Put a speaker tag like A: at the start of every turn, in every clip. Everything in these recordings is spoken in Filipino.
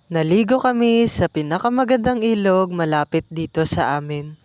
A: Naligo kami sa pinakamagandang ilog malapit dito sa amin.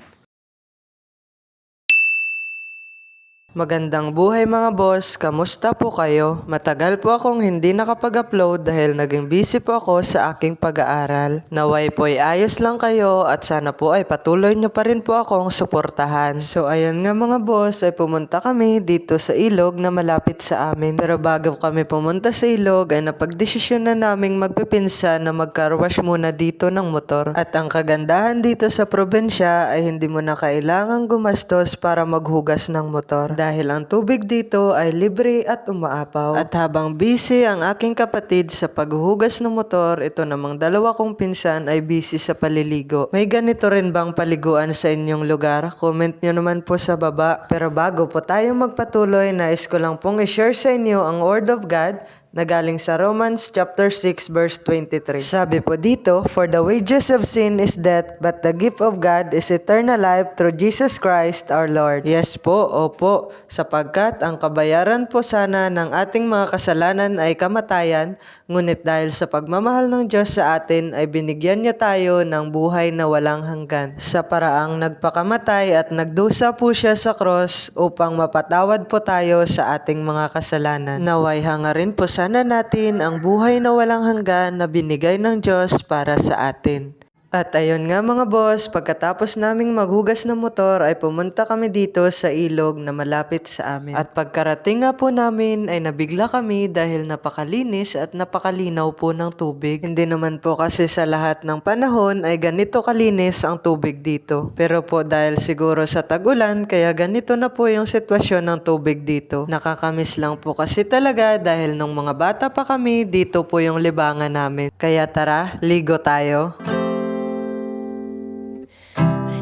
A: Magandang buhay mga boss, kamusta po kayo? Matagal po akong hindi nakapag-upload dahil naging busy po ako sa aking pag-aaral. Naway po ay ayos lang kayo at sana po ay patuloy nyo pa rin po akong suportahan. So ayun nga mga boss, ay pumunta kami dito sa ilog na malapit sa amin. Pero bago kami pumunta sa ilog ay napagdesisyon na naming magpipinsan na mag-car wash muna dito ng motor. At ang kagandahan dito sa probinsya ay hindi mo na kailangang gumastos para maghugas ng motor. Dahil ang tubig dito ay libre at umaapaw. At habang busy ang aking kapatid sa paghuhugas ng motor, ito namang dalawa kong pinsan ay busy sa paliligo. May ganito rin bang paliguan sa inyong lugar? Comment nyo naman po sa baba. Pero bago po tayo magpatuloy, nais ko lang pong i-share sa inyo ang Word of God na galing sa Romans chapter 6 verse 23. Sabi po dito, "For the wages of sin is death, but the gift of God is eternal life through Jesus Christ our Lord." Yes po, opo, sapagkat ang kabayaran po sana ng ating mga kasalanan ay kamatayan, ngunit dahil sa pagmamahal ng Diyos sa atin ay binigyan niya tayo ng buhay na walang hanggan. Sa paraang nagpakamatay at nagdusa po siya sa cross upang mapatawad po tayo sa ating mga kasalanan. Naway hangarin po sana natin ang buhay na walang hanggan na binigay ng Diyos para sa atin. At ayun nga mga boss, pagkatapos naming maghugas ng motor ay pumunta kami dito sa ilog na malapit sa amin. At pagkarating nga po namin ay nabigla kami dahil napakalinis at napakalinaw po ng tubig. Hindi naman po kasi sa lahat ng panahon ay ganito kalinis ang tubig dito. Pero po dahil siguro sa tag-ulan kaya ganito na po yung sitwasyon ng tubig dito. Nakakamiss lang po kasi talaga dahil nung mga bata pa kami dito po yung libangan namin. Kaya tara, ligo tayo.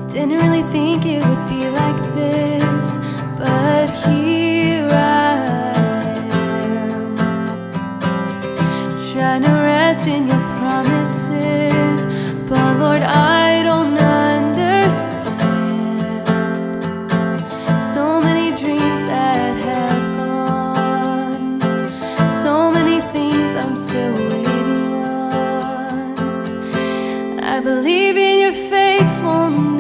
B: Didn't really think it would be like this, but here I am, trying to rest in your promises, but Lord, I don't understand. So many dreams that have gone, so many things I'm still waiting on. I believe in your faithfulness,